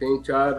3-4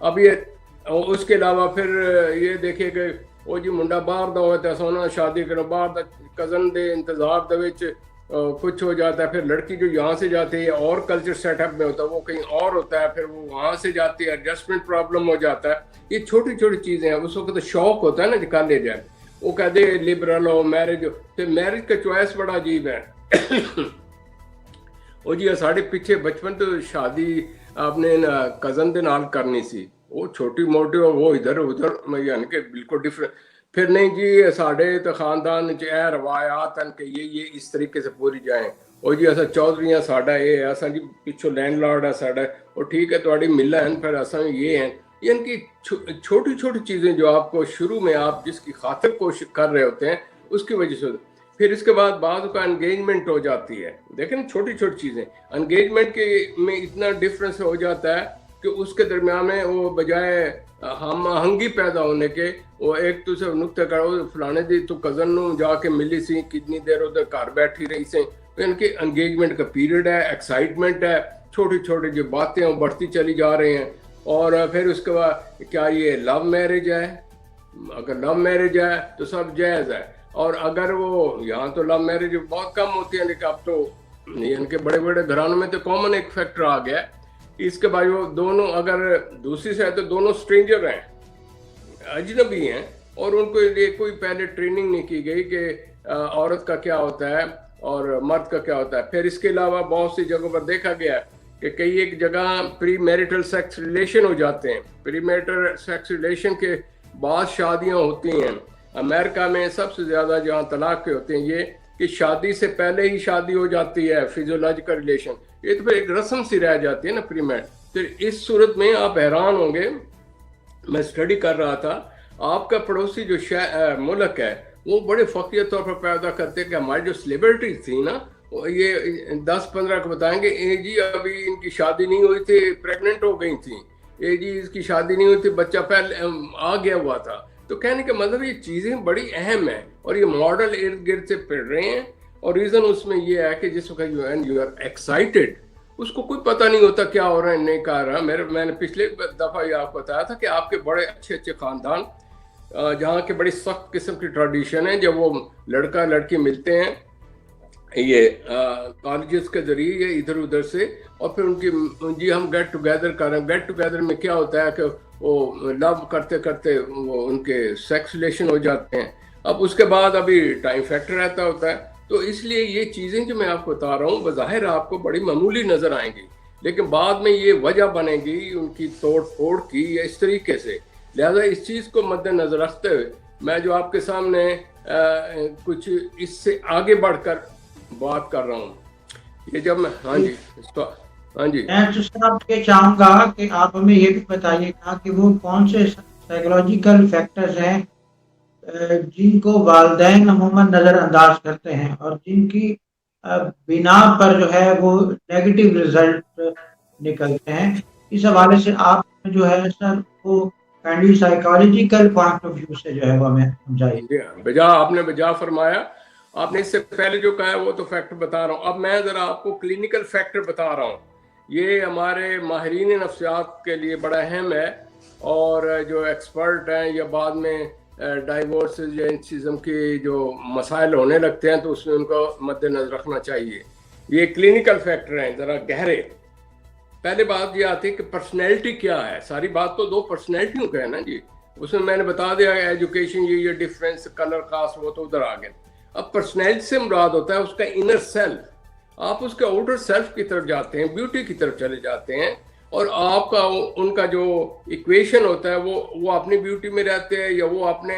اب یہ اس کے علاوہ پھر یہ دیکھیے کہ وہ جی منڈا باہر دا ہوتا ہے سونا شادی کرو باہر دا کزن دے انتظار دے وچ کچھ ہو جاتا ہے، پھر لڑکی جو یہاں سے جاتی ہے اور کلچر سیٹ اپ میں ہوتا ہے وہ کہیں اور ہوتا ہے، پھر وہ وہاں سے جاتی ہے ایڈجسٹمنٹ پرابلم ہو جاتا ہے. یہ چھوٹی چھوٹی چیزیں ہیں. اس وقت شوق ہوتا ہے نا نکال لے جائے، وہ کہتے ہیں لبرل ہو میرج ہو، پھر میرج کا چوائس بڑا عجیب ہے. وہ جی ساڑھے پیچھے بچپن تو شادی آپ نے کزن دے نال کرنی سی، وہ چھوٹی موٹی وہ ادھر ادھر یعنی کہ بالکل ڈفرینٹ. پھر نہیں جی ساڑھے تو خاندان اے روایات ہیں کہ یہ اس طریقے سے پوری جائیں. وہ جی ایسا چودھری ہیں ساڈا یہ ہے، ایسا جی پچھو لینڈ لارڈ ہے ساڈا، وہ ٹھیک ہے تھوڑی ملا ہے پھر ایسا یہ ہیں. ان کی چھوٹی چھوٹی چیزیں جو آپ کو شروع میں آپ جس کی خاطر کوشش کر رہے ہوتے ہیں اس کی وجہ سے، پھر اس کے بعد بعض کا انگیجمنٹ ہو جاتی ہے. دیکھیں نا چھوٹی چھوٹی چیزیں انگیجمنٹ کے میں اتنا ڈفرینس ہو جاتا ہے کہ اس کے درمیان میں وہ بجائے ہم آہنگی پیدا ہونے کے وہ ایک تو سے نقطہ کرو فلانے دی تو کزن نو جا کے ملی سی کتنی دیر ادھر گھر بیٹھی رہی سی. ان کے انگیجمنٹ کا پیریڈ ہے، ایکسائٹمنٹ ہے، چھوٹی چھوٹی جو باتیں وہ بڑھتی چلی جا رہی ہیں. اور پھر اس کے بعد کیا یہ لو میرج ہے؟ اگر لو میرج ہے تو سب جائز ہے، اور اگر وہ یہاں تو لو میرج بہت کم ہوتی ہے لیکن اب تو ان کے بڑے بڑے گھرانوں میں تو کامن ایک فیکٹر آ گیا ہے. اس کے بعد وہ دونوں اگر دوسری سے ہے تو دونوں اسٹرینجر ہیں، اجنبی ہیں، اور ان کو یہ کوئی پہلے ٹریننگ نہیں کی گئی کہ عورت کا کیا ہوتا ہے اور مرد کا کیا ہوتا ہے. پھر اس کے علاوہ بہت سی جگہوں پر دیکھا گیا کہ کئی ایک جگہ پری میرٹل سیکس ریلیشن ہو جاتے ہیں. پری میرٹل سیکس ریلیشن کے بعد شادیاں ہوتی ہیں. امریکہ میں سب سے زیادہ جہاں طلاق کے ہوتے ہیں یہ کہ شادی سے پہلے ہی شادی ہو جاتی ہے، فیزیولوجیکل ریلیشن. یہ تو پھر ایک رسم سی رہ جاتی ہے نا پری میرٹ. پھر اس صورت میں آپ حیران ہوں گے، میں اسٹڈی کر رہا تھا، آپ کا پڑوسی جو ملک ہے وہ بڑے فقیہ طور پر پیدا کرتے ہیں کہ ہماری جو سیلیبریٹیز تھیں نا یہ 10-15 کو بتائیں گے اے جی ابھی ان کی شادی نہیں ہوئی تھی پریگننٹ ہو گئی تھیں، اے جی اس کی شادی نہیں ہوئی تھی بچہ پہلے آ گیا ہوا تھا. تو کہنے کا مطلب یہ چیزیں بڑی اہم ہیں اور یہ ماڈل ارد گرد سے پڑ رہے ہیں. اور ریزن اس میں یہ ہے کہ جس وقت یو آر ایکسائٹیڈ اس کو کوئی پتہ نہیں ہوتا کیا ہو رہا ہے نہیں کر رہا. میں نے پچھلے دفعہ یہ آپ کو بتایا تھا کہ آپ کے بڑے اچھے اچھے خاندان جہاں کے بڑی سخت قسم کی ٹریڈیشن ہے، جب وہ لڑکا لڑکی ملتے ہیں یہ کالجز کے ذریعے ادھر ادھر سے، اور پھر ان کی جی ہم گیٹ ٹوگیدر کر رہے ہیں. گیٹ ٹوگیدر میں کیا ہوتا ہے کہ وہ لو کرتے کرتے وہ ان کے سیکس ریلیشن ہو جاتے ہیں. اب اس کے بعد ابھی ٹائم فیکٹر رہتا ہوتا ہے. تو اس لیے یہ چیزیں جو میں آپ کو بتا رہا ہوں بظاہر آپ کو بڑی معمولی نظر آئیں گی لیکن بعد میں یہ وجہ بنے گی ان کی توڑ پھوڑ کی یا اس طریقے سے. لہذا اس چیز کو مد نظر رکھتے ہوئے میں جو آپ کے سامنے کچھ اس سے آگے بڑھ کر بات کر رہا ہوں. یہ جب میں ہاں جی میں آپ یہ چاہوں گا کہ آپ ہمیں یہ بھی بتائیے گا کہ وہ کون سے سائیکولوجیکل فیکٹرز ہیں جن کو والدین عموماً نظر انداز کرتے ہیں اور جن کی بنا پر جو ہے وہ نیگیٹو رزلٹ نکلتے ہیں. اس حوالے سے آپ جو ہے سر وہ kindly psychological point of view سے جو ہے وہ ہمیں سمجھائیے. آپ نے بجا فرمایا. آپ نے اس سے پہلے جو کہا ہے وہ تو فیکٹر بتا رہا ہوں. اب میں ذرا آپ کو کلینکل فیکٹر بتا رہا ہوں. یہ ہمارے ماہرین نفسیات کے لیے بڑا اہم ہے اور جو ایکسپرٹ ہیں یا بعد میں ڈائیورس یا ان چیزوں کی جو مسائل ہونے لگتے ہیں تو اس میں ان کو مد نظر رکھنا چاہیے. یہ کلینکل فیکٹر ہیں ذرا گہرے. پہلے بات یہ آتی ہے کہ پرسنالٹی کیا ہے. ساری بات تو دو پرسنالٹیوں کا ہے نا جی. اس میں میں نے بتا دیا ایجوکیشن یہ ڈفرینس کلر کاسٹ وہ تو ادھر آ گئے. اب پرسنالٹی سے مراد ہوتا ہے اس کا انر سیلف. آپ اس کے آؤٹر سیلف کی طرف جاتے ہیں، بیوٹی کی طرف چلے جاتے ہیں اور آپ کا ان کا جو ایکویشن ہوتا ہے وہ اپنی بیوٹی میں رہتے ہیں یا وہ اپنے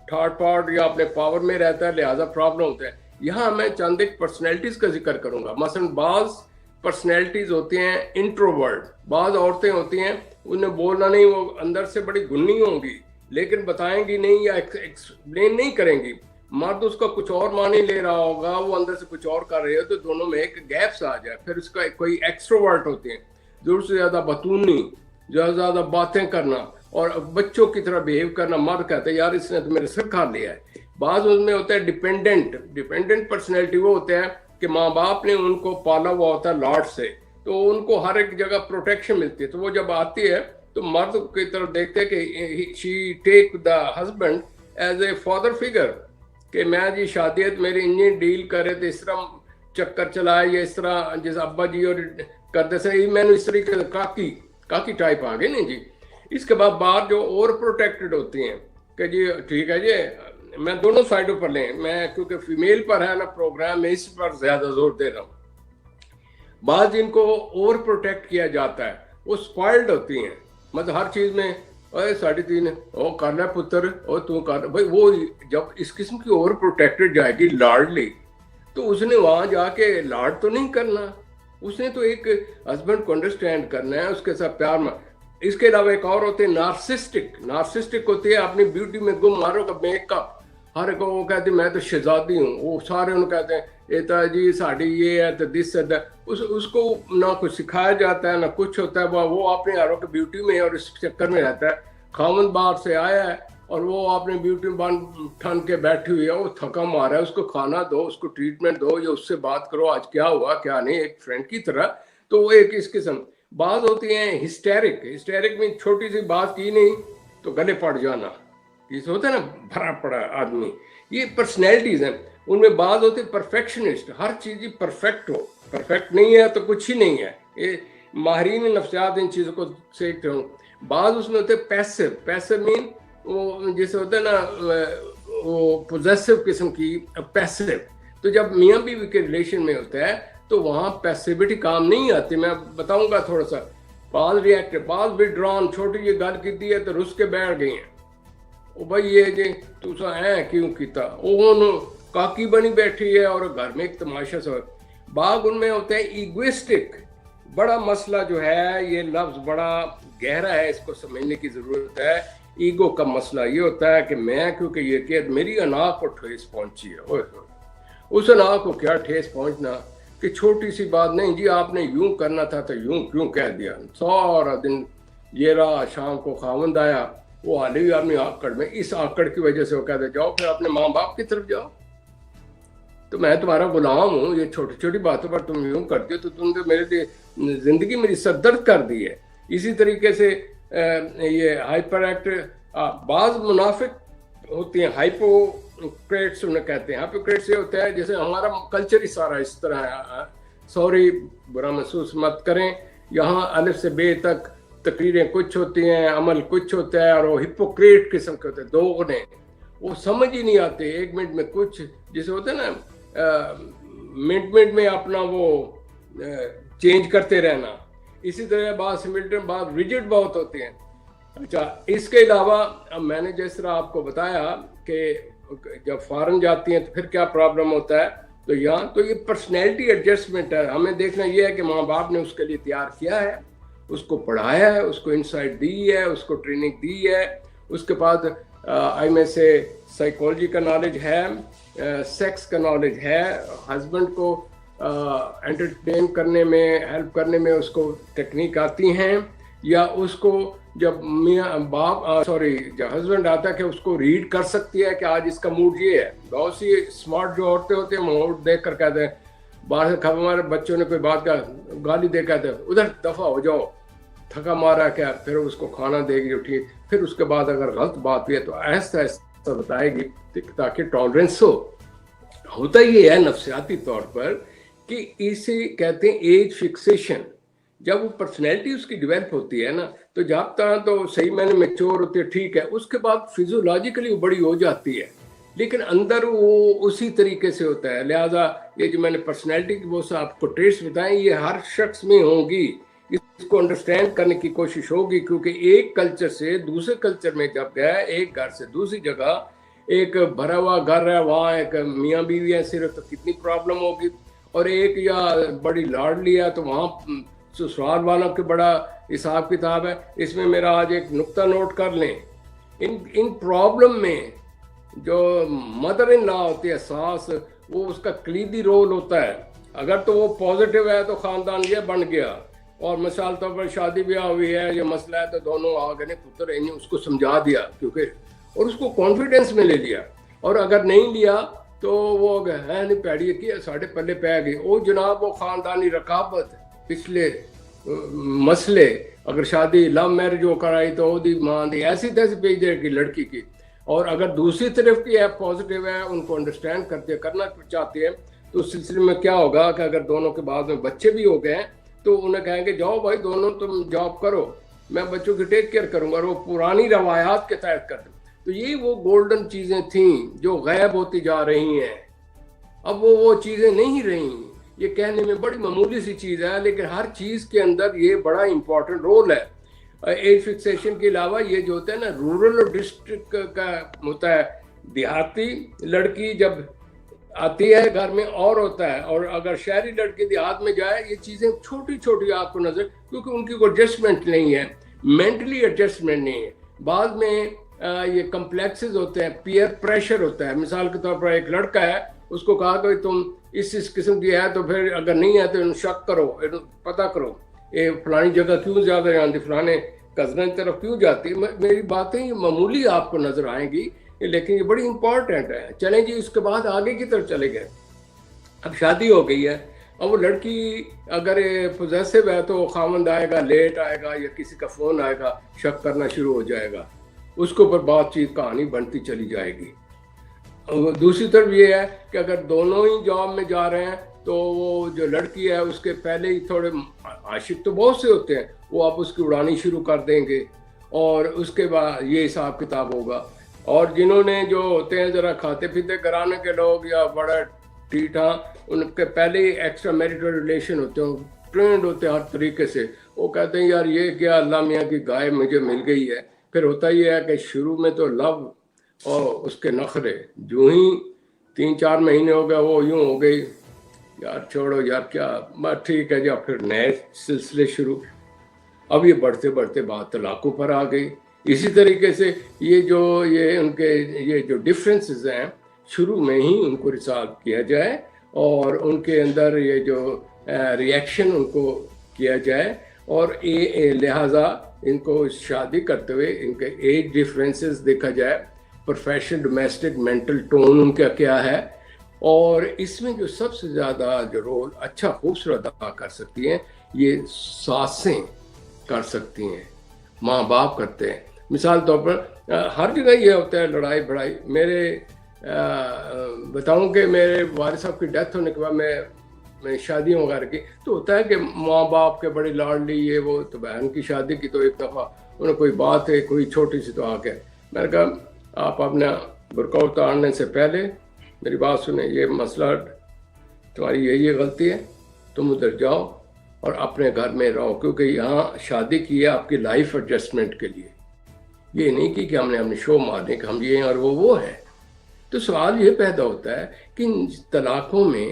تھرڈ پارٹ یا اپنے پاور میں رہتا ہے، لہذا پرابلم ہوتا ہے. یہاں میں چند ایک پرسنالٹیز کا ذکر کروں گا. مثلا بعض پرسنالٹیز ہوتی ہیں انٹروورٹ. بعض عورتیں ہوتی ہیں انہیں بولنا نہیں، وہ اندر سے بڑی گنی ہوں گی لیکن بتائیں گی نہیں یا ایکسپلین نہیں کریں گی. مرد اس کا کچھ اور معنی لے رہا ہوگا، وہ اندر سے کچھ اور کر رہے ہو تو دونوں میں ایک گیپس آ جائے. پھر اس کا کوئی ایکسٹروورٹ ہوتے ہیں، ضرور سے زیادہ بتونی، زیادہ باتیں کرنا اور بچوں کی طرح بیہیو کرنا. مرد کہتے ہیں یار اس نے تو میرے سر کھا لیا ہے. بعض ان میں ہوتا ہے ڈیپینڈنٹ پرسنالٹی. وہ ہوتے ہیں کہ ماں باپ نے ان کو پالا ہوا ہوتا ہے لاڈ سے، تو ان کو ہر ایک جگہ پروٹیکشن ملتی ہے. تو وہ جب آتی ہے تو مرد کی طرف دیکھتے کہ she take the husband as a father figure کہ میں جی شادیت میری انجین ڈیل کرے تو اس طرح چکر چلائے یا اس طرح جیسے ابا جی اور کرتے سے میں نے اس طریقے کاکی ٹائپ آ گئے نہیں جی. اس کے بعد باہر جو اوور پروٹیکٹڈ ہوتی ہیں کہ جی ٹھیک ہے جی میں دونوں سائڈوں پر لیں, میں کیونکہ فیمیل پر ہے نا پروگرام میں اس پر زیادہ زور دے رہا ہوں. بعض جن کو اوور پروٹیکٹ کیا جاتا ہے وہ سپائلڈ ہوتی ہیں, مطلب ہر چیز میں اے 3.5 او کر لے پتر او تو کر بھائی. وہ جب اس قسم کی اوور پروٹیکٹڈ جائے گی لاڈلی تو اس نے وہاں جا کے لاڈ تو نہیں کرنا, اس نے تو ایک ہسبینڈ کو انڈرسٹینڈ کرنا ہے, اس کے ساتھ پیار میں. اس کے علاوہ ایک اور ہوتے ہیں نارسسٹک ہوتی ہے اپنی بیوٹی میں گم مارو کا میک اپ, ہر ایک وہ کہتے ہیں میں تو شہزادی ہوں, وہ سارے انہوں کہتے ہیں ایتا جی ساڑی یہ ہے تو دس ہے. اس کو نہ کچھ سکھایا جاتا ہے نہ کچھ ہوتا ہے, وہ اپنے ہاروں کی بیوٹی میں اور اس چکر میں رہتا ہے. خاوند باہر سے آیا ہے اور وہ اپنے بیوٹی بن ٹھن کے بیٹھی ہوئی ہے, وہ تھکا مارا ہے, اس کو کھانا دو, اس کو ٹریٹمنٹ دو, یا اس سے بات کرو آج کیا ہوا کیا نہیں, ایک فرینڈ کی طرح. تو وہ ایک اس قسم. بعض ہوتی ہیں ہسٹیرک میں چھوٹی سی بات کی نہیں تو گلے پڑ جانا, یہ ہوتا ہے نا بھرا پڑا آدمی. یہ پرسنالٹیز ہیں. ان میں بعض ہوتے ہیں پرفیکشنسٹ, ہر چیز ہی پرفیکٹ ہو, پرفیکٹ نہیں ہے تو کچھ ہی نہیں ہے. یہ ماہرین نفسیات ان چیزوں کو سیکھتے ہوں. بعض اس میں ہوتے ہیں پیسو مین وہ جیسے ہوتا ہے نا وہ پوزیسو قسم کی پیسو. تو جب میاں بیوی کے ریلیشن میں ہوتا ہے تو وہاں پیسیوٹی کام نہیں آتی. میں بتاؤں گا تھوڑا سا. بعض ریئیکٹ, بعض وڈران, چھوٹی یہ گل کی ہے تو رس کے بیٹھ گئی ہیں, وہ بھائی یہ جی تو کیوں کیتا, وہ کاکی بنی بیٹھی ہے اور گھر میں ایک تماشا سا. بعض ان میں ہوتے ہیں ایگوئسٹک. بڑا مسئلہ جو ہے, یہ لفظ بڑا گہرا ہے, اس کو سمجھنے کی ضرورت ہے. ایگو کا مسئلہ یہ ہوتا ہے کہ میں کیونکہ یہ کہ میری انا کو ٹھیس پہنچی ہے, اس انا کو کیا ٹھیس پہنچنا کہ چھوٹی سی بات نہیں جی آپ نے یوں کرنا تھا تو یوں کیوں کہہ دیا. سارا دن یہ رہا, شام کو خاوند آیا, وہ حالی بھی اپنی آکڑ میں, اس آکڑ کی وجہ سے وہ کہتے جاؤ پھر اپنے ماں باپ کی طرف جاؤ, تو میں تمہارا غلام ہوں, یہ چھوٹی چھوٹی باتوں پر تم یوں کرتے ہو تو تم نے میرے لیے زندگی میری سردرد کر دی ہے. اسی طریقے سے یہ ہائپر ایکٹ. بعض منافق ہوتی ہیں, ہائپوکریٹس انہیں کہتے ہیں. ہائپوکریٹس یہ ہوتا ہے جیسے ہمارا کلچر ہی سارا اس طرح ہے, سوری برا محسوس مت کریں, یہاں الف سے بے تک تقریریں کچھ ہوتی ہیں, عمل کچھ ہوتا ہے, اور وہ ہپوکریٹ قسم کے ہوتے ہیں, دو گنے, وہ سمجھ ہی نہیں آتے. ایک منٹ میں کچھ جیسے ہوتا ہے نا منٹ میں اپنا وہ چینج کرتے رہنا. اسی طرح بعض سملٹن, بعض ریجڈ بہت ہوتے ہیں. اچھا, اس کے علاوہ اب میں نے جس طرح آپ کو بتایا کہ جب فارن جاتی ہیں تو پھر کیا پرابلم ہوتا ہے, تو یہاں تو یہ پرسنالٹی ایڈجسٹمنٹ ہے. ہمیں دیکھنا یہ ہے کہ ماں باپ نے اس کے لیے تیار کیا ہے, اس کو پڑھایا ہے, اس کو انسائٹ دی ہے, اس کو ٹریننگ دی ہے, اس کے بعد آئی میں سے سائیکالوجی کا نالج ہے, سیکس کا نالج ہے, ہسبینڈ کو انٹرٹین کرنے میں ہیلپ کرنے میں اس کو ٹیکنیک آتی ہیں, یا اس کو جب میاں باپ جب ہسبینڈ آتا ہے کہ اس کو ریڈ کر سکتی ہے کہ آج اس کا موڈ یہ ہے. بہت سی اسمارٹ جو عورتیں ہوتی ہیں موڈ دیکھ کر کہتے ہیں, باہر سے ہمارے بچوں نے کوئی بات کا گالی دے کہتے ہیں ادھر دفعہ ہو جاؤ, تھکا مارا کیا, پھر اس کو کھانا دے گی ٹھیک, پھر اس کے بعد اگر غلط بات ہوئی ہے تو آہستہ آہستہ بتائے گی تاکہ ٹالرنس ہو. ہوتا یہ ہے نفسیاتی طور پر کہ اسے کہتے ہیں ایج فکسیشن. جب وہ پرسنالٹی اس کی ڈیولپ ہوتی ہے نا تو جب تک تو صحیح میں نے میچور ہوتی ہے ٹھیک ہے, اس کے بعد فیزیولوجیکلی وہ بڑی ہو جاتی ہے, لیکن اندر وہ اسی طریقے سے ہوتا ہے. لہٰذا یہ جو میں نے پرسنالٹی کی وہ آپ کو ٹریٹس بتائیں, یہ ہر شخص میں ہوں گی. اس کو انڈرسٹینڈ کرنے کی کوشش ہوگی, کیونکہ ایک کلچر سے دوسرے کلچر میں جب گیا, ایک گھر سے دوسری جگہ, ایک بھرا ہوا گھر ہے, وہاں ایک میاں بیوی ہے صرف, تو کتنی پرابلم ہوگی. اور ایک یا بڑی لاڈلی ہے تو وہاں سسرال والوں کے بڑا حساب کتاب ہے. اس میں میرا آج ایک نقطہ نوٹ کر لیں, ان پرابلم میں جو مدر ان لا ہوتی ہے, ساس, وہ اس کا کلیدی رول ہوتا ہے. اگر تو وہ پازیٹیو ہے تو خاندان یہ بن گیا, اور مثال طور پر شادی بیاہ ہوئی ہے, یہ مسئلہ ہے تو دونوں آ گئے پتر, انہیں اس کو سمجھا دیا کیونکہ, اور اس کو کانفیڈنس میں لے لیا. اور اگر نہیں لیا تو وہ ہے نہیں پیڑی کی ساڑھے پلے پہ گئی. وہ جناب وہ خاندانی رقابت, پچھلے مسئلے, اگر شادی لو میرج ہو کرائی تو وہ دی ماں دی ایسی تیسی پیج دے گی لڑکی کی. اور اگر دوسری طرف کی ہے پازیٹیو ہے, ان کو انڈرسٹینڈ کرنا چاہتے ہیں, تو اس سلسلے میں کیا ہوگا کہ اگر دونوں کے بعد میں بچے بھی ہو گئے ہیں تو انہیں کہیں گے جاؤ بھائی دونوں تم جاب کرو, میں بچوں کی ٹیک کیئر کروں گا, اور وہ پرانی روایات کے تحت کر دیں. تو یہ وہ گولڈن چیزیں تھیں جو غائب ہوتی جا رہی ہیں. اب وہ چیزیں نہیں رہیں. یہ کہنے میں بڑی معمولی سی چیز ہے, لیکن ہر چیز کے اندر یہ بڑا امپورٹنٹ رول ہے. ایج فکسیشن کے علاوہ یہ جو ہوتا ہے نا رورل اور ڈسٹرکٹ کا ہوتا ہے, دیہاتی لڑکی جب آتی ہے گھر میں اور ہوتا ہے, اور اگر شہری لڑکی دیہات میں جائے یہ چیزیں چھوٹی چھوٹی آپ کو نظر, کیونکہ ان کی کوئی ایڈجسٹمنٹ نہیں ہے, مینٹلی ایڈجسٹمنٹ نہیں ہے. بعد میں یہ کمپلیکسز ہوتے ہیں, پیئر پریشر ہوتا ہے. مثال کے طور پر ایک لڑکا ہے, اس کو کہا کہ تم اس قسم کی ہے, تو پھر اگر نہیں ہے تو شک کرو, پتہ کرو یہ فلانی جگہ کیوں زیادہ جانتی, فلانے کزن طرف کیوں جاتی. میری باتیں یہ معمولی آپ کو نظر آئیں گی, لیکن یہ بڑی امپورٹنٹ ہے. چلیں جی, اس کے بعد آگے کی طرف چلے گئے. اب شادی ہو گئی ہے, اب وہ لڑکی اگر پوزیسو ہے تو خاوند آئے گا, لیٹ آئے گا, یا کسی کا فون آئے گا, شک کرنا شروع ہو جائے گا, اس کے اوپر بات چیت کہانی بنتی چلی جائے گی. دوسری طرف یہ ہے کہ اگر دونوں ہی جاب میں جا رہے ہیں تو وہ جو لڑکی ہے اس کے پہلے ہی تھوڑے عاشق تو بہت سے ہوتے ہیں, وہ آپ اس کی اڑانی شروع کر دیں گے, اور اس کے بعد یہ حساب کتاب ہوگا. اور جنہوں نے جو ہوتے ہیں ذرا کھاتے پیتے گھرانے کے لوگ یا بڑا ٹھیٹھا, ان کے پہلے ہی ایکسٹرا میریٹل ریلیشن ہوتے ہیں, ٹرینڈ ہوتے ہیں ہر طریقے سے. وہ کہتے ہیں یار یہ کیا اللہ میاں کی گائے مجھے مل گئی ہے. پھر ہوتا یہ ہے کہ شروع میں تو لو اور اس کے نخرے, جو ہی 3-4 مہینے ہو گئے وہ یوں ہو گئی, یار چھوڑو یار کیا بات, ٹھیک ہے جی. اب پھر نئے سلسلے شروع. اب یہ بڑھتے بڑھتے بات طلاقوں پر آ گئی. اسی طریقے سے یہ ان کے یہ جو ڈفرینسز ہیں شروع میں ہی ان کو ریزالو کیا جائے, اور ان کے اندر یہ جو ریئیکشن ان کو کیا جائے, اور لہٰذا ان کو شادی کرتے ہوئے ان کے ایج ڈفرینسز دیکھا جائے, پروفیشنل ڈومیسٹک مینٹل ٹون ان کا کیا ہے. اور اس میں جو سب سے زیادہ جو رول اچھا خوبصورت ادا کر سکتی ہیں یہ ساسیں کر سکتی ہیں, ماں باپ کرتے ہیں. مثال طور پر ہر جگہ یہ ہوتا ہے لڑائی بڑائی. میرے بتاؤں کہ میرے والد صاحب کی ڈیتھ ہونے کے بعد میں شادیوں وغیرہ کی, تو ہوتا ہے کہ ماں باپ کے بڑی لاڈلی یہ وہ. تو بہن کی شادی کی تو ایک دفعہ انہیں کوئی بات ہے کوئی چھوٹی سی تو آ کے میں نے کہا آپ اپنا برقع اتارنے سے پہلے میری بات سنیں, یہ مسئلہ تمہاری یہ غلطی ہے, تم ادھر جاؤ اور اپنے گھر میں رہو, کیونکہ یہاں شادی کی ہے آپ کی لائف ایڈجسٹمنٹ کے لیے, یہ نہیں کہ ہم نے شو مارنے کہ ہم یہ ہیں اور وہ ہیں. تو سوال یہ پیدا ہوتا ہے کہ طلاقوں میں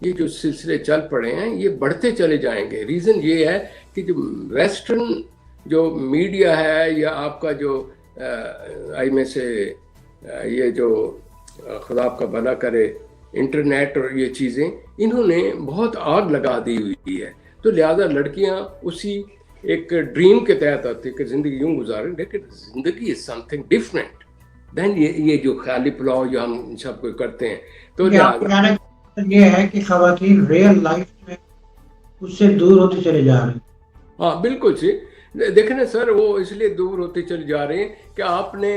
یہ جو سلسلے چل پڑے ہیں یہ بڑھتے چلے جائیں گے. ریزن یہ ہے کہ جو ویسٹرن جو میڈیا ہے, یا آپ کا جو آئی میں سے یہ جو خدا آپ کا بھلا کرے انٹرنیٹ اور یہ چیزیں, انہوں نے بہت آگ لگا دی ہوئی ہے. تو لہٰذا لڑکیاں اسی ایک ڈریم کے تحت آتی کہ زندگی یوں گزاریں, لیکن زندگی از سم تھنگ ڈفرینٹ دین یہ جو خیالی پلاؤ جو ہم سب کو کرتے ہیں. تو یہ ہے کہ خواتین ریئل لائف میں اس سے دور ہوتے چلے جا رہے ہیں. ہاں بالکل سی دیکھیں نا سر, وہ اس لیے دور ہوتے چلے جا رہے ہیں کہ آپ نے,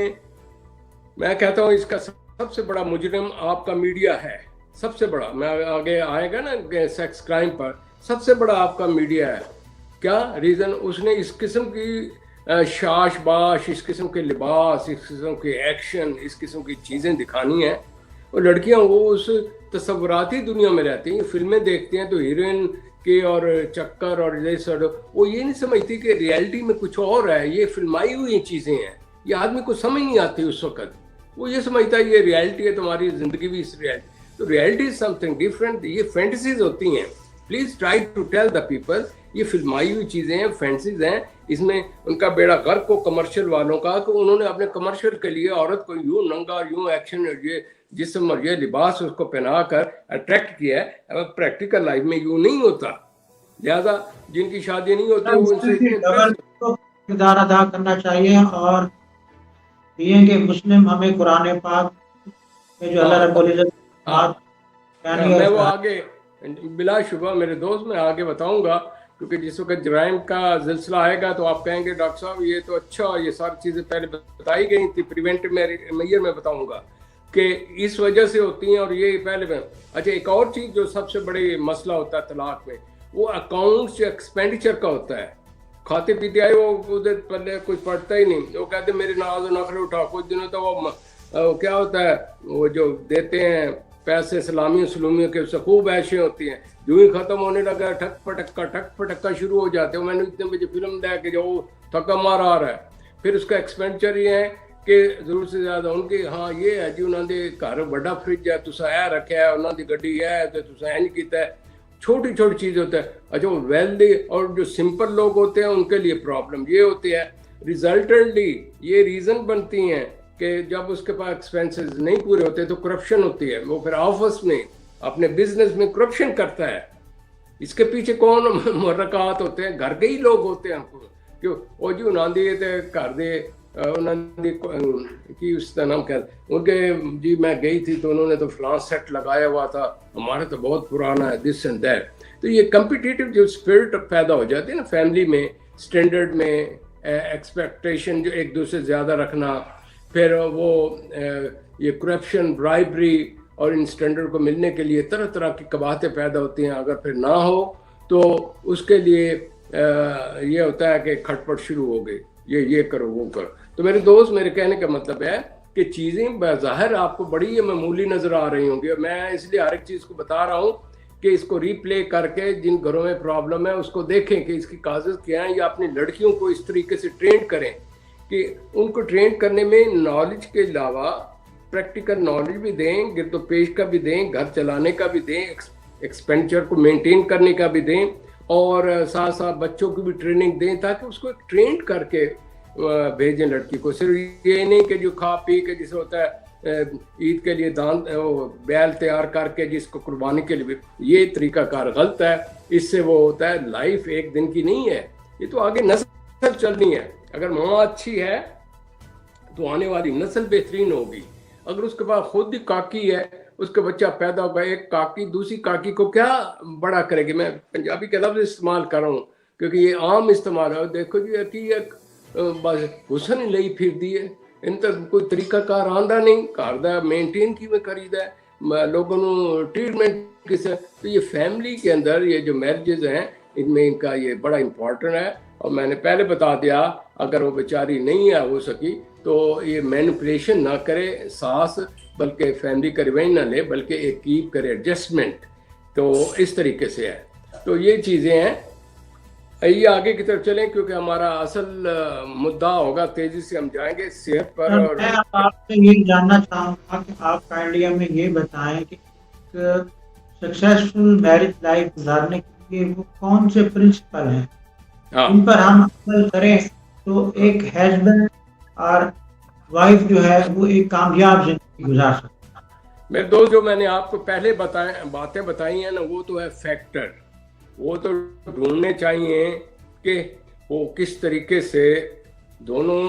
میں کہتا ہوں اس کا سب سے بڑا مجرم آپ کا میڈیا ہے. سب سے بڑا, میں آگے آئے گا نا سیکس کرائم پر, سب سے بڑا آپ کا میڈیا ہے. کیا ریزن؟ اس نے اس قسم کی شاش باش, اس قسم کے لباس, اس قسم کے ایکشن, اس قسم کی چیزیں دکھانی ہیں. اور لڑکیاں وہ اس تصوراتی دنیا میں رہتی ہیں, فلمیں دیکھتی ہیں تو ہیروئن کے اور چکر اور وہ یہ نہیں سمجھتی کہ ریئلٹی میں کچھ اور ہے, یہ فلمائی ہوئی چیزیں ہیں. یہ آدمی کو سمجھ نہیں آتی اس وقت, وہ یہ سمجھتا ہے یہ ریئلٹی ہے, تمہاری زندگی بھی اس ریئلٹی. تو reality is something different. یہ فینٹیسیز ہوتی ہیں. Please try to tell the people یہ فلمائی ہوئی چیزیں ہیں, فینٹیسیز ہیں. اس میں ان کا بیڑا غرق کو کمرشل والوں کا, کہ انہوں نے اپنے کمرشل کے لیے عورت کو یوں ننگا, یوں ایکشن, یہ جسم اور یہ لباس اس کو پہنا کر اٹریکٹ کیا ہے. اب پریکٹیکل لائف میں یوں نہیں ہوتا. لہذا جن کی شادی نہیں ہوتی وہ ان سے کردار ادا کرنا چاہیے. اور یہ کہ مسلم ہمیں قرآن پاک میں جو اللہ رب العزت میں وہ آگے بلا شبہ میرے دوست میں آگے بتاؤں گا کیونکہ جس وقت جرائم کا سلسلہ آئے گا تو آپ کہیں گے ڈاکٹر صاحب یہ تو اچھا، یہ ساری چیزیں پہلے بتائی گئی تھی، پریونٹیو میئر میں بتاؤں گا کہ اس وجہ سے ہوتی ہیں اور یہ پہلے میں. اچھا ایک اور چیز جو سب سے بڑی مسئلہ ہوتا ہے طلاق میں، وہ اکاؤنٹس ایکسپینڈیچر کا ہوتا ہے. کھاتے پیتے آئے وہ ادھر پہلے کچھ پڑھتا ہی نہیں، وہ کہتے میرے ناز و نخرے اٹھا. کچھ دنوں تو وہ کیا ہوتا ہے، وہ جو دیتے ہیں پیسے سلامیوں سلومیوں کے، اس سے خوب عیشیں ہوتی ہیں. جو ہی ختم ہونے لگا ٹھک پٹکا شروع ہو جاتے ہیں. میں نے اتنے بجے فلم دیکھ کے جو تھکا مار آ رہا ہے. پھر اس کا ایکسپینڈیچر یہ ہے کہ ضرورت سے زیادہ ان کے ہاں یہ ہے جی انہوں نے گھر بڑا فریج ہے تسا اے رکھا ہے، انہوں دی گڈی ہے تو تسا اینج کیتا ہے. چھوٹی چھوٹی چیز ہوتا ہے. اچھا وہ ویلدی اور جو سمپل لوگ ہوتے ہیں ان کے لیے پرابلم یہ ہوتی ہے. ریزلٹنٹلی یہ ریزن بنتی ہیں کہ جب اس کے پاس ایکسپینسز نہیں پورے ہوتے تو کرپشن ہوتی ہے. وہ پھر آفس میں اپنے بزنس میں کرپشن کرتا ہے. اس کے پیچھے کون محرکات ہوتے ہیں؟ گھر کے ہی لوگ ہوتے ہیں. کیوں وہ جی انہوں نے گھر دے انہوں نے کی اس کا نام کیا ان کے جی میں گئی تھی تو انہوں نے تو فلاں سیٹ لگایا ہوا تھا، ہمارا تو بہت پرانا ہے، دس اینڈ دیٹ. تو یہ کمپٹیٹیو جو اسپرٹ پیدا ہو جاتی ہے نا فیملی میں، اسٹینڈرڈ میں ایکسپیکٹیشن جو ایک دوسرے سے زیادہ رکھنا، پھر وہ یہ کرپشن برائبری اور ان اسٹینڈرڈ کو ملنے کے لیے طرح طرح کی قباحتیں پیدا ہوتی ہیں. اگر پھر نہ ہو تو اس کے لیے یہ ہوتا ہے کہ کھٹ پٹ شروع ہو گئی، یہ کرو وہ کرو. تو میرے دوست میرے کہنے کا مطلب ہے کہ چیزیں بظاہر آپ کو بڑی معمولی نظر آ رہی ہوں گی. میں اس لیے ہر ایک چیز کو بتا رہا ہوں کہ اس کو ری پلے کر کے جن گھروں میں پرابلم ہے اس کو دیکھیں کہ اس کی کازز کیا ہیں، یا اپنی لڑکیوں کو اس طریقے سے ٹرین کریں کہ ان کو ٹرین کرنے میں نالج کے علاوہ پریکٹیکل نالج بھی دیں، گرد و پیش کا بھی دیں، گھر چلانے کا بھی دیں، ایکسپینڈیچر کو مینٹین کرنے کا بھی دیں، اور ساتھ ساتھ بچوں کو بھی ٹریننگ دیں تاکہ اس کو ٹرینڈ کر کے بھیجیں لڑکی کو. صرف یہ نہیں کہ جو کھا پی کے جسے ہوتا ہے عید کے لیے دان بیل تیار کر کے جس کو قربانی کے لیے، یہ طریقہ کار غلط ہے. اس سے وہ ہوتا ہے لائف ایک دن کی نہیں ہے، یہ تو آگے نسل چلنی ہے. اگر ماں اچھی ہے تو آنے والی نسل بہترین ہوگی. اگر اس کے پاس خود ہی کاکی ہے، اس کا بچہ پیدا ہوگا، ایک کاکی دوسری کاکی کو کیا بڑا کرے گی. میں پنجابی کا لفظ استعمال کر رہا ہوں کیونکہ یہ عام استعمال ہے. دیکھو جی کہ بس حسن ہی لئی پھر دی ہے، ان تک کوئی طریقہ کار آندا نہیں، گھر دا مینٹین کیویں کریدا ہے، لوگوں نو ٹریٹمنٹ کس. تو یہ فیملی کے اندر یہ جو میرجز ہیں ان میں ان کا یہ بڑا امپورٹنٹ ہے. اور میں نے پہلے بتا دیا اگر وہ بیچاری نہیں ہے ہو سکی تو یہ مینپولیشن نہ کرے ساس، بلکہ فیملی کا ریونج نہ لے بلکہ ایک کیپ کرے ایڈجسٹمنٹ. تو اس طریقے سے ہے. تو یہ چیزیں ہیں. یہ آگے کی طرف چلیں کیونکہ ہمارا اصل مدعا ہوگا، تیزی سے ہم جائیں گے صحت پر. اور میں آپ سے یہ جاننا چاہوں گا کہ آپ کائنڈلی ہمیں یہ بتائیں کہ سکسیسفل میرج لائف گزارنے کے لیے وہ کون سے پرنسپل ہیں ان پر ہم عمل کریں تو ایک ہسبینڈ اور وائف جو ہے وہ ایک کامیاب زندگی گزار سکتا ہے. میرے دوست جو میں نے آپ کو پہلے باتیں بتائی ہیں نا وہ تو ہے فیکٹر. وہ تو ڈھونڈنے چاہیے کہ وہ کس طریقے سے دونوں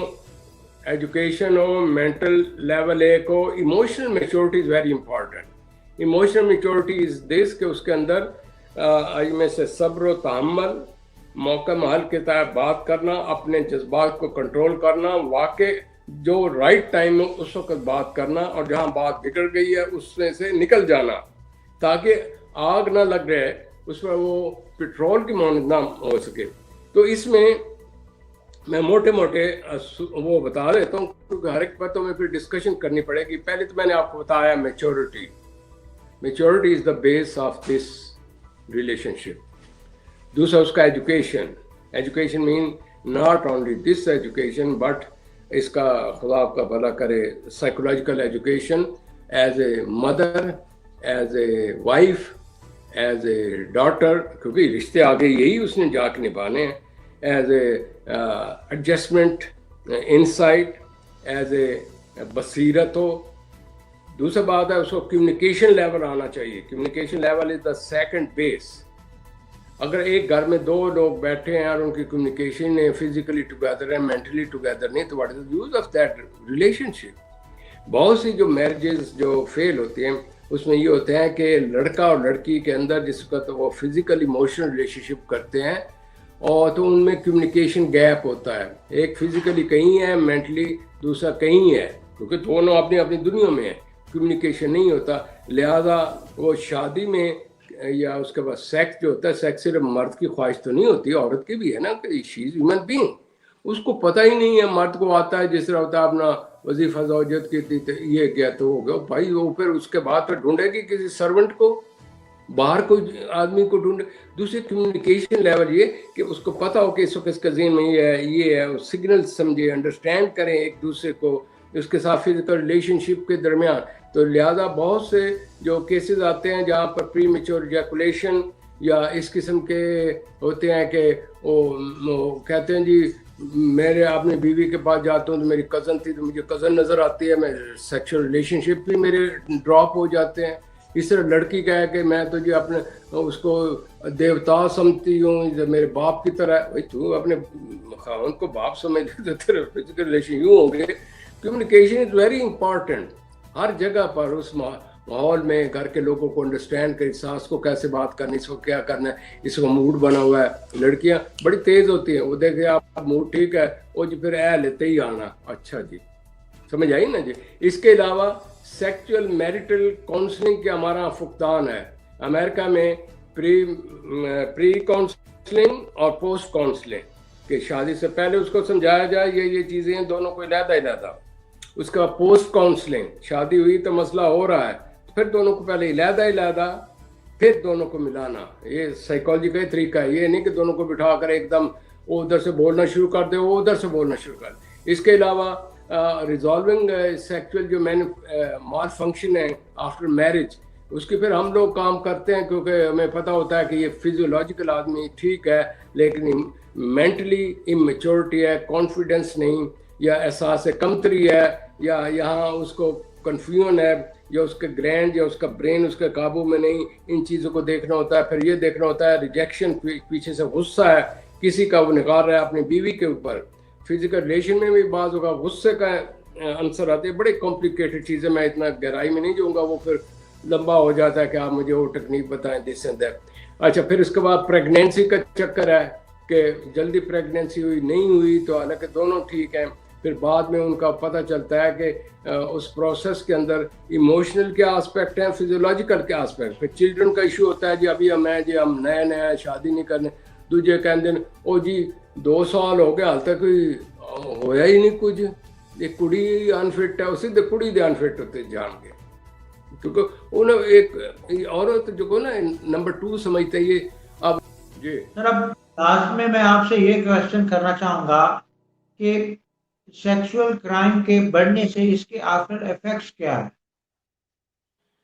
ایجوکیشن ہو، مینٹل لیول ایک ہو. Emotional maturity is very important. Emotional maturity is this کہ اس کے اندر میں سے صبر و تحمل، موقع محل کے تحت بات کرنا، اپنے جذبات کو کنٹرول کرنا، واقع جو رائٹ ٹائم ہے اس وقت بات کرنا، اور جہاں بات بگڑ گئی ہے اس میں سے نکل جانا تاکہ آگ نہ لگ رہے اس میں وہ پیٹرول کی مانند نہ ہو سکے. تو اس میں موٹے وہ بتا دیتا ہوں کیونکہ ہر ایک باتوں میں پھر ڈسکشن کرنی پڑے گی. پہلے تو میں نے آپ کو بتایا maturity. Maturity is the base of this relationship. دوسرا اس کا ایجوکیشن مین not only this education but اس کا خدا آپ کا بھلا کرے psychological education as a mother, as a wife, as a daughter, کیونکہ رشتے آگے یہی اس نے جا کے نبھانے ہیں. As a adjustment, insight, as a بصیرت ہو. دوسرا بات ہے اس کو کمیونیکیشن لیول آنا چاہیے. Communication level is the second base. اگر ایک گھر میں دو لوگ بیٹھے ہیں اور ان کی کمیونیکیشن فزیکلی ٹوگیدر ہے، مینٹلی ٹوگیدر نہیں، تو what is the use of that relationship. بہت سی جو میرجز جو فیل ہوتی ہیں اس میں یہ ہوتا ہے کہ لڑکا اور لڑکی کے اندر جس وقت وہ فزیکل ایموشنل ریلیشن شپ کرتے ہیں اور تو ان میں کمیونیکیشن گیپ ہوتا ہے, ایک فزیکلی کہیں ہے, مینٹلی دوسرا کہیں ہے, کیونکہ دونوں اپنی اپنی دنیا میں ہیں, کمیونیکیشن نہیں ہوتا. لہذا وہ شادی میں یا اس کے بعد سیکس جو ہوتا ہے, سیکس صرف مرد کی خواہش تو نہیں ہوتی, عورت کی بھی ہے نا, کہ شی از ہیومن بینگ. اس کو پتہ ہی نہیں ہے, مرد کو آتا ہے جس طرح ہوتا ہے اپنا وظیفہ زوجت کی یہ کیا تو ہو گیا بھائی, وہ پھر اس کے بعد پھر ڈھونڈے گی کسی سرونٹ کو, باہر کوئی آدمی کو ڈھونڈے. دوسری کمیونیکیشن لیول یہ کہ اس کو پتا ہو کہ اس وقت اس کا ذہن میں یہ ہے, سگنل سمجھے, انڈرسٹینڈ کریں ایک دوسرے کو, اس کے ساتھ فزیکل ریلیشن شپ کے درمیان. تو لہذا بہت سے جو کیسز آتے ہیں جہاں پر پری میچور ایجیکولیشن یا اس قسم کے ہوتے ہیں کہ وہ کہتے ہیں جی میرے اپنی بیوی کے پاس جاتا ہوں تو میری کزن تھی تو مجھے کزن نظر آتی ہے, میں سیکشل ریلیشن شپ بھی میرے ڈراپ ہو جاتے ہیں. اس طرح لڑکی کا ہے کہ میں تو جی اپنے اس کو دیوتا سمجھتی ہوں, میرے باپ کی طرح. بھائی تو اپنے خاوند کو باپ سمجھتے تو تیرے فزیکل ریلیشن یوں ہوں گے. کمیونیکیشن از ویری امپورٹنٹ ہر جگہ پر, اس ماحول میں گھر کے لوگوں کو انڈرسٹینڈ کریں, ساس کو کیسے بات کرنی, اس کو کیا کرنا ہے, اس کو موڈ بنا ہوا ہے. لڑکیاں بڑی تیز ہوتی ہیں, وہ دیکھیں آپ موڈ ٹھیک ہے, وہ جی پھر لیتے ہی آنا, اچھا جی سمجھ آئی نا جی. اس کے علاوہ سیکچول میریٹل کاؤنسلنگ کے ہمارا فقدان ہے امریکہ میں, پری کاؤنسلنگ اور پوسٹ کاؤنسلنگ, کہ شادی سے پہلے اس کو سمجھایا جائے یہ چیزیں ہیں, دونوں کو علیحدہ. اس کا پوسٹ کاؤنسلنگ, شادی ہوئی تو مسئلہ ہو رہا ہے, پھر دونوں کو پہلے علیحدہ پھر دونوں کو ملانا. یہ سائیکالوجی کا طریقہ ہے, یہ نہیں کہ دونوں کو بٹھا کر ایک دم وہ ادھر سے بولنا شروع کر دے, وہ ادھر سے بولنا شروع کر دے. اس کے علاوہ ریزالونگ سیکچول جو مال فنکشن ہے آفٹر میرج, اس کی پھر ہم لوگ کام کرتے ہیں کیونکہ ہمیں پتہ ہوتا ہے کہ یہ فزیولوجیکل آدمی ٹھیک ہے لیکن مینٹلی اممیچورٹی ہے, کانفیڈنس نہیں, یا احساس کمتری ہے, یا یہاں اس کو کنفیوژن ہے, یا اس کے گرینڈ یا اس کا برین اس کے قابو میں نہیں. ان چیزوں کو دیکھنا ہوتا ہے. پھر یہ دیکھنا ہوتا ہے ریجیکشن, پیچھے سے غصہ ہے کسی کا, وہ نکال رہا ہے اپنی بیوی کے اوپر. فزیکل ریلیشن میں بھی بعض ہوگا غصے کا عنصر آتے ہیں, بڑے کمپلیکیٹڈ چیزیں, میں اتنا گہرائی میں نہیں جاؤں گا, وہ پھر لمبا ہو جاتا ہے کہ آپ مجھے وہ ٹیکنیک بتائیں دس اینڈ دیٹ. اچھا, پھر اس کے بعد پریگنینسی کا چکر ہے کہ جلدی پریگنینسی ہوئی نہیں ہوئی تو حالانکہ دونوں ٹھیک ہیں, پھر بعد میں ان کا پتہ چلتا ہے کہ اس پروسیس کے اندر ایموشنل کیا آسپیکٹ ہیں, فزیولوجیکل کیا آسپیکٹ. پھر چلڈرن کا ایشو ہوتا ہے جی ابھی ہم نئے شادی نہیں کرنے, دوجے کہتے ہیں او جی 2 سال ہو گئے حال تک کوئی ہویا ہی نہیں کچھ, ایک کڑی انفٹ ہے, اسی دے کڑی دے انفٹ ہوتے جان کے, کیونکہ انہوں ایک عورت جو کو نا نمبر 2 سمجھتے یہ. اب جی سر, اب لاسٹ میں آپ سے یہ کوشچن کرنا چاہوں گا کہ سیکشول کرائم کے بڑھنے سے اس کے آفٹر ایفیکٹس کیا ہے؟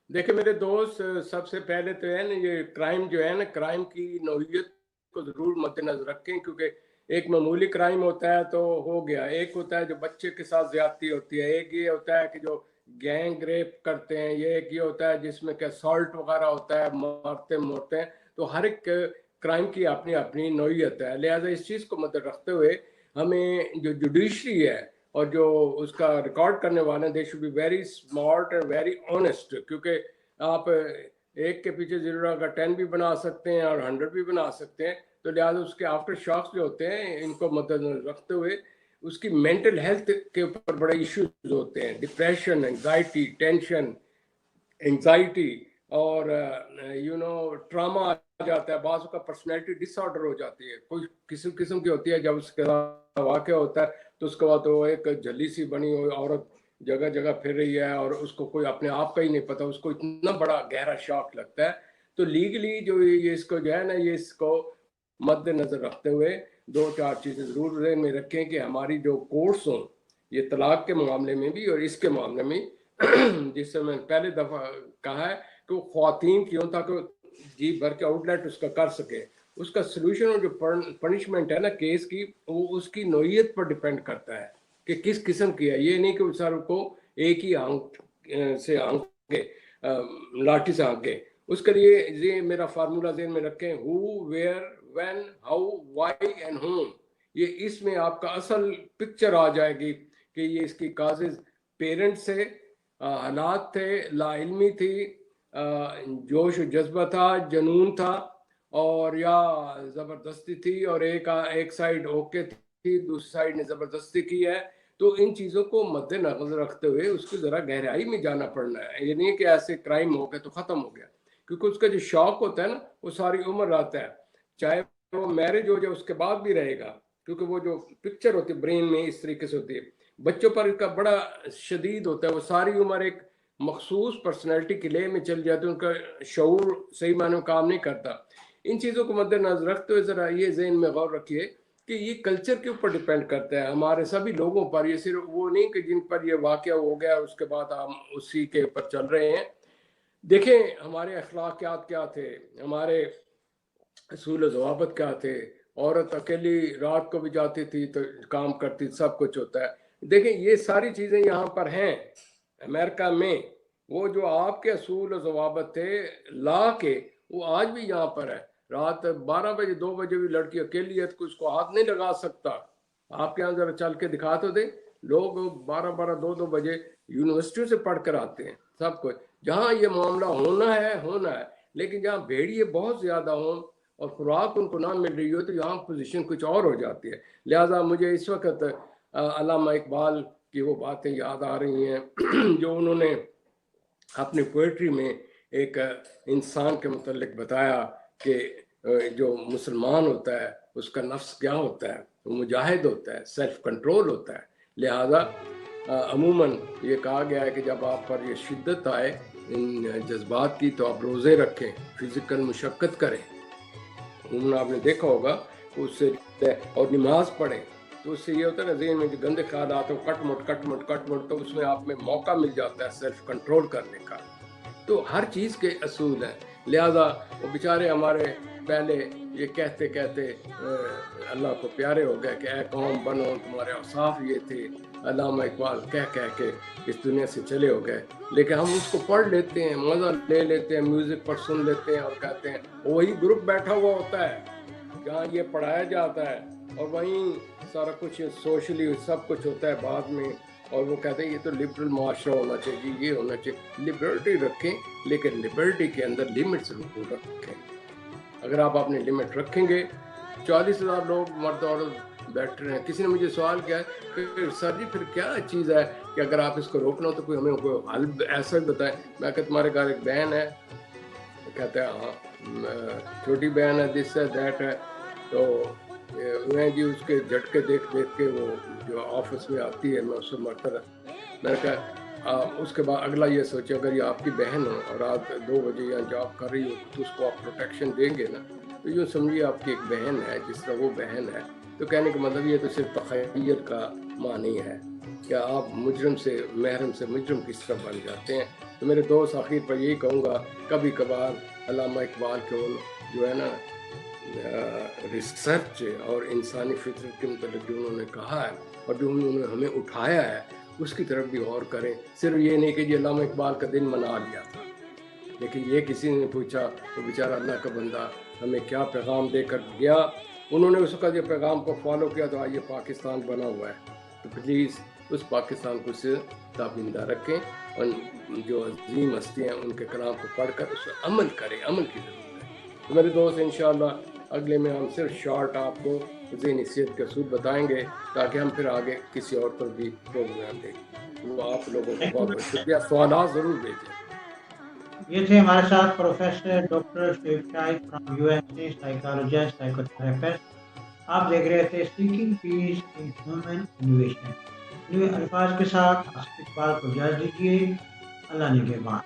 دیکھیں میرے دوست, سب سے پہلے تو ہے نا یہ کرائم جو ہے نا, کرائم کی نوعیت کو ضرور مد نظر رکھیں, کیونکہ ایک معمولی کرائم ہوتا ہے تو ہو گیا, ایک ہوتا ہے جو بچے کے ساتھ زیادتی ہوتی ہے, ایک یہ ہوتا ہے کہ جو گینگ ریپ کرتے ہیں, یہ ایک یہ ہوتا ہے جس میں کہ اسالٹ وغیرہ ہوتا ہے, مارتے موڑتے ہیں. تو ہر ایک کرائم کی اپنی اپنی نوعیت ہے. لہٰذا اس چیز کو مد رکھتے ہوئے ہمیں جو جوڈیشری ہے اور جو اس کا ریکارڈ کرنے والے ہیں, they should be very smart and very honest, کیونکہ آپ ایک کے پیچھے 0 کا 10 بھی بنا سکتے ہیں اور 100 بھی بنا سکتے ہیں. تو لہٰذا اس کے آفٹر شاکس جو ہوتے ہیں ان کو مد نظر رکھتے ہوئے اس کی مینٹل ہیلتھ کے اوپر بڑے ایشوز ہوتے ہیں, ڈپریشن, انگزائٹی, ٹینشن, انگزائٹی اور ٹراما آ جاتا ہے. بعض کا پرسنالٹی ڈس آرڈر ہو جاتی ہے, کوئی کسی قسم کی ہوتی ہے. جب اس کے واقع ہوتا ہے تو اس کے بعد وہ ایک جلی سی بنی ہوئی عورت جگہ جگہ پھر رہی ہے اور اس کو کوئی اپنے آپ کا ہی نہیں پتا, اس کو اتنا بڑا گہرا شاک لگتا ہے. تو لیگلی جو یہ اس کو جو ہے نا, یہ اس کو مد نظر رکھتے ہوئے 2-4 چیزیں ضرور ذہن میں رکھیں کہ ہماری جو کورٹس ہوں, یہ طلاق کے معاملے میں بھی اور اس کے معاملے میں, جس سے میں پہلے دفعہ کہا ہے کہ وہ خواتین کیوں تاکہ جی بھر کے آؤٹ لیٹ اس کا کر سکے. اس کا سلوشن اور جو پنشمنٹ ہے نا کیس کی, وہ اس کی نوعیت پر ڈیپینڈ کرتا ہے کہ کس قسم کی ہے. یہ نہیں کہ سر کو ایک ہی آنکھ سے آنکھیں, لاٹھی سے آنکھیں. اس کے لیے یہ میرا فارمولا ذہن میں رکھیں, who, where, when, how, why and whom. یہ اس میں آپ کا اصل پکچر آ جائے گی کہ یہ اس کی کازز پیرنٹ سے, حالات تھے, لا علمی تھی, جوش و جذبہ تھا, جنون تھا, اور یا زبردستی تھی اور ایک سائڈ اوکے تھی، دوسری سائڈ نے زبردستی کی ہے. تو ان چیزوں کو مد نظر رکھتے ہوئے اس کو ذرا گہرائی میں جانا پڑنا ہے. یہ نہیں کہ ایسے کرائم ہو گیا تو ختم ہو گیا، کیونکہ اس کا جو شوق ہوتا ہے نا وہ ساری عمر رہتا ہے، چاہے وہ میرج ہو جائے اس کے بعد بھی رہے گا، کیونکہ وہ جو پکچر ہوتی ہے برین میں اس طریقے سے ہوتی ہے. بچوں پر اس کا بڑا شدید ہوتا ہے، وہ ساری عمر ایک مخصوص پرسنالٹی کے لئے میں چل جاتے ہیں، ان کا شعور صحیح معنی میں کام نہیں کرتا. ان چیزوں کو مد نظر رکھتے ہوئے ذرا یہ ذہن میں غور رکھیے کہ یہ کلچر کے اوپر ڈیپینڈ کرتا ہے، ہمارے سبھی لوگوں پر. یہ صرف وہ نہیں کہ جن پر یہ واقعہ ہو گیا اس کے بعد ہم اسی کے اوپر چل رہے ہیں. دیکھیں ہمارے اخلاقیات کیا تھے، ہمارے اصول و ضوابط کیا تھے. عورت اکیلی رات کو بھی جاتی تھی تو کام کرتی، سب کچھ ہوتا ہے. دیکھیں یہ ساری چیزیں یہاں پر ہیں امریکہ میں. وہ جو آپ کے اصول و ضوابط تھے لا کے، وہ آج بھی یہاں پر ہے. رات 12 بجے 2 بجے بھی لڑکی اکیلی ہے تو اس کو ہاتھ نہیں لگا سکتا. آپ کے یہاں ذرا چل کے دکھا تو دیں، لوگ 12 2 بجے یونیورسٹیوں سے پڑھ کر آتے ہیں سب کچھ. جہاں یہ معاملہ ہونا ہے، لیکن جہاں بھیڑیے بہت زیادہ ہوں اور خوراک ان کو نہ مل رہی ہو تو یہاں پوزیشن کچھ اور ہو جاتی ہے. لہٰذا مجھے اس وقت علامہ اقبال کی وہ باتیں یاد آ رہی ہیں جو انہوں نے اپنی پوئٹری میں ایک انسان کے متعلق بتایا کہ جو مسلمان ہوتا ہے اس کا نفس کیا ہوتا ہے، وہ مجاہد ہوتا ہے، سیلف کنٹرول ہوتا ہے. لہذا عموماً یہ کہا گیا ہے کہ جب آپ پر یہ شدت آئے ان جذبات کی تو آپ روزے رکھیں، فزیکل مشقت کریں. عموماً آپ نے دیکھا ہوگا اس سے، اور نماز پڑھیں تو اس سے یہ ہوتا ہے نا ذہن میں جو گندے خیالات ہیں کٹ مٹ تو اس میں آپ میں موقع مل جاتا ہے سیلف کنٹرول کرنے کا. تو ہر چیز کے اصول ہیں. لہذا وہ بیچارے ہمارے پہلے یہ کہتے اللہ کو پیارے ہو گئے کہ اے قوم بنو تمہارے اوصاف یہ تھے. علامہ اقبال کہہ کے اس دنیا سے چلے ہو گئے، لیکن ہم اس کو پڑھ لیتے ہیں، مزہ لے لیتے ہیں، میوزک پر سن لیتے ہیں اور کہتے ہیں وہی گروپ بیٹھا ہوا ہوتا ہے جہاں یہ پڑھایا جاتا ہے اور وہیں سارا کچھ سوشلی سب کچھ ہوتا ہے بعد میں. اور وہ کہتے ہیں یہ تو لبرل معاشرہ ہونا چاہیے، یہ ہونا چاہیے. لبرلٹی رکھیں لیکن لبرلٹی کے اندر لمٹس رکھیں. اگر آپ اپنے لمٹ رکھیں گے، 40,000 لوگ مرد عورت بیٹھ رہے ہیں. کسی نے مجھے سوال کیا ہے کہ سر جی پھر کیا چیز ہے کہ اگر آپ اس کو روکنا ہو تو کوئی ہمیں کوئی حل ایسا ہی بتائیں. میں کہ تمہارے گھر ایک بہن ہے، کہتے ہیں ہاں چھوٹی بہن ہے، دس ہے دیٹ ہے. تو میں جی اس کے جھٹکے دیکھ کے وہ جو آفس میں آتی ہے میں اس سے مرتا رہا. میں نے کہا اس کے بعد اگلا یہ سوچے اگر یہ آپ کی بہن ہو اور رات 2 بجے یہاں جاب کر رہی ہو تو اس کو آپ پروٹیکشن دیں گے نا. تو یوں سمجھیے آپ کی ایک بہن ہے جس طرح وہ بہن ہے. تو کہنے کا مطلب یہ تو صرف تخیل کا معنی ہے کہ آپ مجرم سے محرم سے مجرم کس طرح بن جاتے ہیں. تو میرے دوست آخر پر یہی کہوں گا کبھی کبھار علامہ اقبال کے جو ہے نا ریسرچ اور انسانی فطرت کے متعلق جو انہوں نے کہا ہے اور جو انہوں نے ہمیں اٹھایا ہے اس کی طرف بھی غور کریں. صرف یہ نہیں کہ علامہ اقبال کا دن منا لیا تھا، لیکن یہ کسی نے پوچھا وہ بیچارہ اللہ کا بندہ ہمیں کیا پیغام دے کر گیا. انہوں نے اس کا جو پیغام کو فالو کیا تو آج یہ پاکستان بنا ہوا ہے. تو پلیز اس پاکستان کو سے تابندہ رکھیں اور جو عظیم ہستیاں ہیں ان کے کلام کو پڑھ کر اس پر عمل کریں. عمل کی ضرورت ہے. تو میرے دوست انشاءاللہ اگلے میں ہم صرف شارٹ آپ کو ذہنی صحت کے اصول بتائیں گے تاکہ ہم پھر آگے کسی اور پر بھی پروگرام دیں. وہ آپ لوگوں کو بہت بہت شکریہ. سوالات ضرور بھیجیں. یہ تھے ہمارے ساتھ professor doctor Shoaib Shahid from USA، psychologist, psychotherapist. آپ دیکھ رہے تھے seeking peace in human innovation. الفاظ کے ساتھ آصف اقبال کو اجازت دیجیے. اللہ نگہبان.